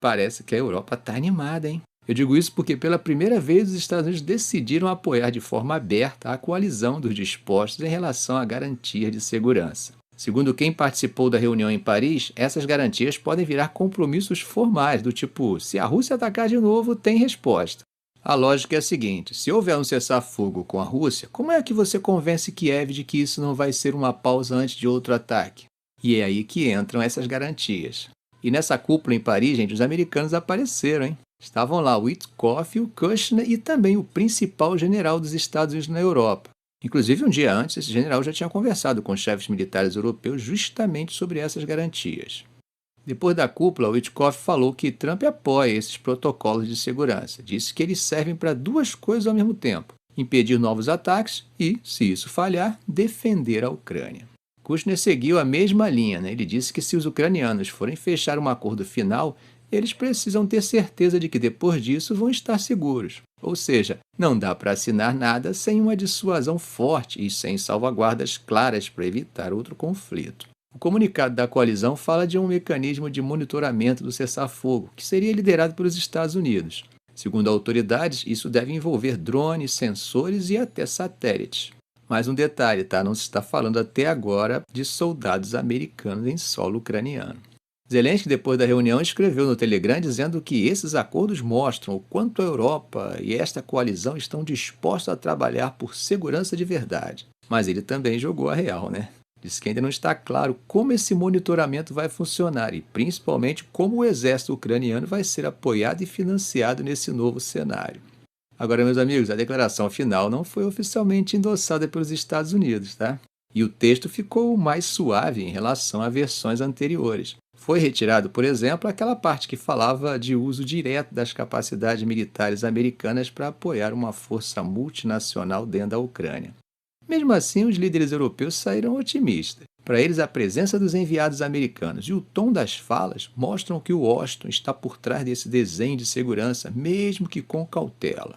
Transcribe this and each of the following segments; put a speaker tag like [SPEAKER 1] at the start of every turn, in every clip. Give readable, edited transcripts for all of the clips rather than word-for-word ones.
[SPEAKER 1] Parece que a Europa está animada, hein? Eu digo isso porque pela primeira vez os Estados Unidos decidiram apoiar de forma aberta a coalizão dos dispostos em relação a garantias de segurança. Segundo quem participou da reunião em Paris, essas garantias podem virar compromissos formais, do tipo, se a Rússia atacar de novo, tem resposta. A lógica é a seguinte: se houver um cessar-fogo com a Rússia, como é que você convence Kiev de que isso não vai ser uma pausa antes de outro ataque? E é aí que entram essas garantias. E nessa cúpula em Paris, gente, os americanos apareceram, hein? Estavam lá o Witkoff, o Kushner e também o principal general dos Estados Unidos na Europa. Inclusive, um dia antes, esse general já tinha conversado com os chefes militares europeus justamente sobre essas garantias. Depois da cúpula, o Witkoff falou que Trump apoia esses protocolos de segurança. Disse que eles servem para duas coisas ao mesmo tempo: impedir novos ataques e, se isso falhar, defender a Ucrânia. Kushner seguiu a mesma linha, né? Ele disse que se os ucranianos forem fechar um acordo final, eles precisam ter certeza de que depois disso vão estar seguros. Ou seja, não dá para assinar nada sem uma dissuasão forte e sem salvaguardas claras para evitar outro conflito. O comunicado da coalizão fala de um mecanismo de monitoramento do cessar-fogo, que seria liderado pelos Estados Unidos. Segundo autoridades, isso deve envolver drones, sensores e até satélites. Mais um detalhe, tá? Não se está falando até agora de soldados americanos em solo ucraniano. Zelensky, depois da reunião, escreveu no Telegram dizendo que esses acordos mostram o quanto a Europa e esta coalizão estão dispostos a trabalhar por segurança de verdade. Mas ele também jogou a real, né? Diz que ainda não está claro como esse monitoramento vai funcionar e, principalmente, como o exército ucraniano vai ser apoiado e financiado nesse novo cenário. Agora, meus amigos, a declaração final não foi oficialmente endossada pelos Estados Unidos, tá? E o texto ficou mais suave em relação a versões anteriores. Foi retirado, por exemplo, aquela parte que falava de uso direto das capacidades militares americanas para apoiar uma força multinacional dentro da Ucrânia. Mesmo assim, os líderes europeus saíram otimistas. Para eles, a presença dos enviados americanos e o tom das falas mostram que o Washington está por trás desse desenho de segurança, mesmo que com cautela.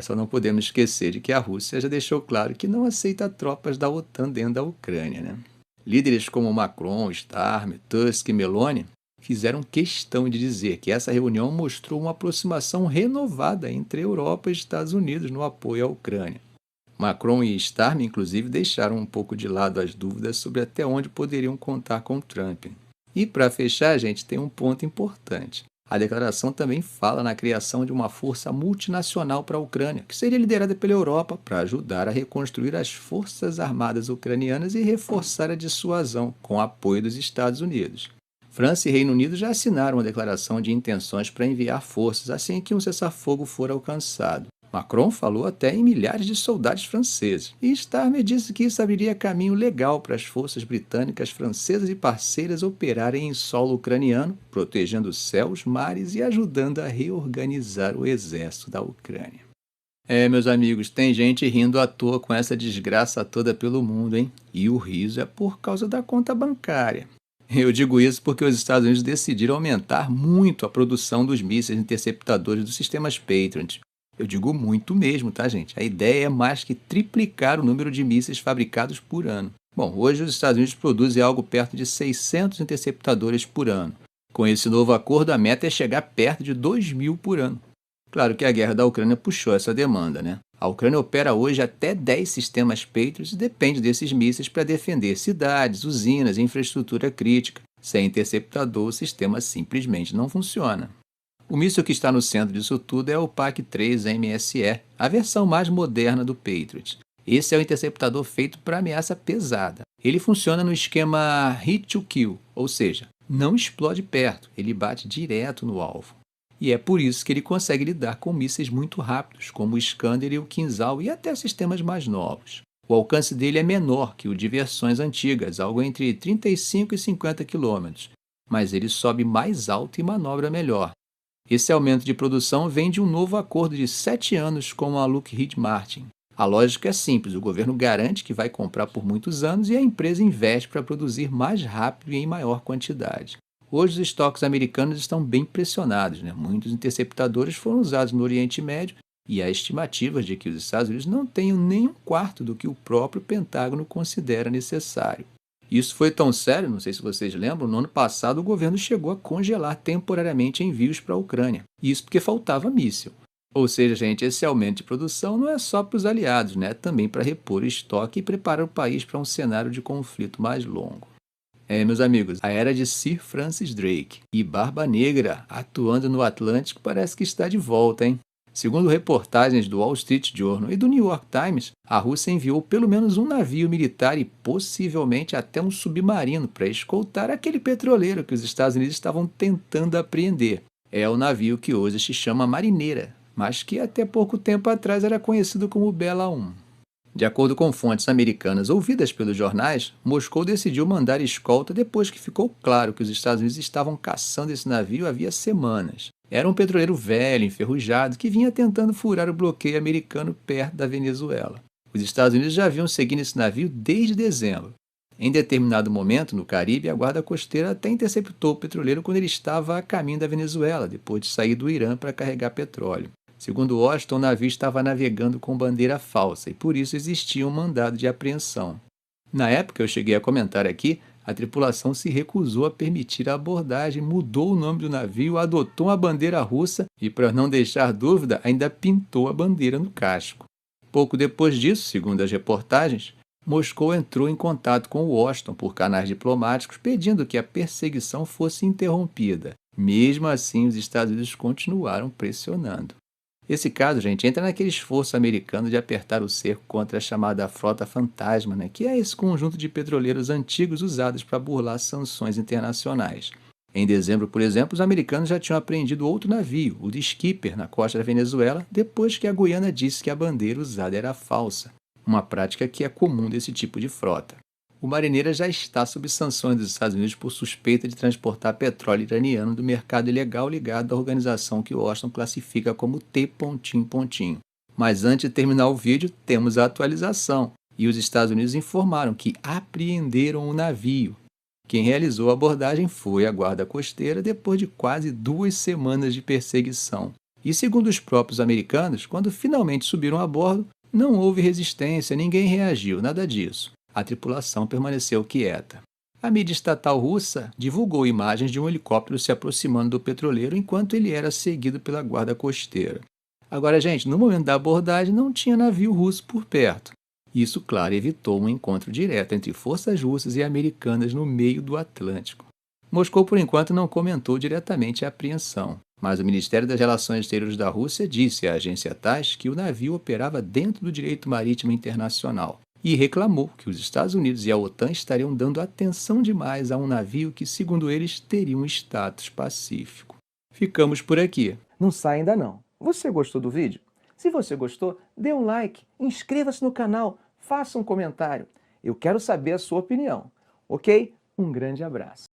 [SPEAKER 1] Só não podemos esquecer de que a Rússia já deixou claro que não aceita tropas da OTAN dentro da Ucrânia, né? Líderes como Macron, Starmer, Tusk e Meloni fizeram questão de dizer que essa reunião mostrou uma aproximação renovada entre Europa e Estados Unidos no apoio à Ucrânia. Macron e Starmer, inclusive, deixaram um pouco de lado as dúvidas sobre até onde poderiam contar com Trump. E, para fechar, a gente tem um ponto importante. A declaração também fala na criação de uma força multinacional para a Ucrânia, que seria liderada pela Europa para ajudar a reconstruir as forças armadas ucranianas e reforçar a dissuasão, com apoio dos Estados Unidos. França e Reino Unido já assinaram uma declaração de intenções para enviar forças assim que um cessar-fogo for alcançado. Macron falou até em milhares de soldados franceses, e Starmer disse que isso abriria caminho legal para as forças britânicas, francesas e parceiras operarem em solo ucraniano, protegendo céus, mares e ajudando a reorganizar o exército da Ucrânia. Meus amigos, tem gente rindo à toa com essa desgraça toda pelo mundo, hein? E o riso é por causa da conta bancária. Eu digo isso porque os Estados Unidos decidiram aumentar muito a produção dos mísseis interceptadores dos sistemas Patriot. Eu digo muito mesmo, tá, gente? A ideia é mais que triplicar o número de mísseis fabricados por ano. Bom, hoje os Estados Unidos produzem algo perto de 600 interceptadores por ano. Com esse novo acordo, a meta é chegar perto de 2.000 por ano. Claro que a guerra da Ucrânia puxou essa demanda, né? A Ucrânia opera hoje até 10 sistemas Patriot e depende desses mísseis para defender cidades, usinas e infraestrutura crítica. Sem interceptador, o sistema simplesmente não funciona. O míssil que está no centro disso tudo é o PAC-3 MSE, a versão mais moderna do Patriot. Esse é o interceptador feito para ameaça pesada. Ele funciona no esquema hit to kill, ou seja, não explode perto, ele bate direto no alvo. E é por isso que ele consegue lidar com mísseis muito rápidos, como o Iskander e o Kinzhal e até sistemas mais novos. O alcance dele é menor que o de versões antigas, algo entre 35 e 50 km, mas ele sobe mais alto e manobra melhor. Esse aumento de produção vem de um novo acordo de 7 anos com a Lockheed Martin. A lógica é simples, o governo garante que vai comprar por muitos anos e a empresa investe para produzir mais rápido e em maior quantidade. Hoje os estoques americanos estão bem pressionados, né? Muitos interceptadores foram usados no Oriente Médio e há estimativas de que os Estados Unidos não tenham nem um quarto do que o próprio Pentágono considera necessário. Isso foi tão sério, não sei se vocês lembram, no ano passado o governo chegou a congelar temporariamente envios para a Ucrânia. Isso porque faltava míssil. Ou seja, gente, esse aumento de produção não é só para os aliados, né? Também para repor o estoque e preparar o país para um cenário de conflito mais longo. Meus amigos, a era de Sir Francis Drake e Barba Negra atuando no Atlântico parece que está de volta, hein? Segundo reportagens do Wall Street Journal e do New York Times, a Rússia enviou pelo menos um navio militar e possivelmente até um submarino para escoltar aquele petroleiro que os Estados Unidos estavam tentando apreender. É o navio que hoje se chama Marineira, mas que até pouco tempo atrás era conhecido como Bela 1. De acordo com fontes americanas ouvidas pelos jornais, Moscou decidiu mandar escolta depois que ficou claro que os Estados Unidos estavam caçando esse navio havia semanas. Era um petroleiro velho, enferrujado, que vinha tentando furar o bloqueio americano perto da Venezuela. Os Estados Unidos já haviam seguido esse navio desde dezembro. Em determinado momento, no Caribe, a guarda costeira até interceptou o petroleiro quando ele estava a caminho da Venezuela, depois de sair do Irã para carregar petróleo. Segundo Washington, o navio estava navegando com bandeira falsa e por isso existia um mandado de apreensão. Na época, eu cheguei a comentar aqui, a tripulação se recusou a permitir a abordagem, mudou o nome do navio, adotou a bandeira russa e, para não deixar dúvida, ainda pintou a bandeira no casco. Pouco depois disso, segundo as reportagens, Moscou entrou em contato com Washington por canais diplomáticos pedindo que a perseguição fosse interrompida. Mesmo assim, os Estados Unidos continuaram pressionando. Esse caso, gente, entra naquele esforço americano de apertar o cerco contra a chamada Frota Fantasma, né, que é esse conjunto de petroleiros antigos usados para burlar sanções internacionais. Em dezembro, por exemplo, os americanos já tinham apreendido outro navio, o de Skipper, na costa da Venezuela, depois que a Guiana disse que a bandeira usada era falsa, uma prática que é comum desse tipo de frota. O Marineira já está sob sanções dos Estados Unidos por suspeita de transportar petróleo iraniano do mercado ilegal ligado à organização que Washington classifica como T. Mas antes de terminar o vídeo, temos a atualização. E os Estados Unidos informaram que apreenderam o navio. Quem realizou a abordagem foi a Guarda Costeira depois de quase 2 semanas de perseguição. E segundo os próprios americanos, quando finalmente subiram a bordo, não houve resistência, ninguém reagiu, nada disso. A tripulação permaneceu quieta. A mídia estatal russa divulgou imagens de um helicóptero se aproximando do petroleiro enquanto ele era seguido pela guarda costeira. Agora, gente, no momento da abordagem não tinha navio russo por perto. Isso, claro, evitou um encontro direto entre forças russas e americanas no meio do Atlântico. Moscou, por enquanto, não comentou diretamente a apreensão, mas o Ministério das Relações Exteriores da Rússia disse à agência TASS que o navio operava dentro do direito marítimo internacional e reclamou que os Estados Unidos e a OTAN estariam dando atenção demais a um navio que, segundo eles, teria um status pacífico. Ficamos por aqui.
[SPEAKER 2] Não sai ainda não. Você gostou do vídeo? Se você gostou, dê um like, inscreva-se no canal, faça um comentário. Eu quero saber a sua opinião, ok? Um grande abraço.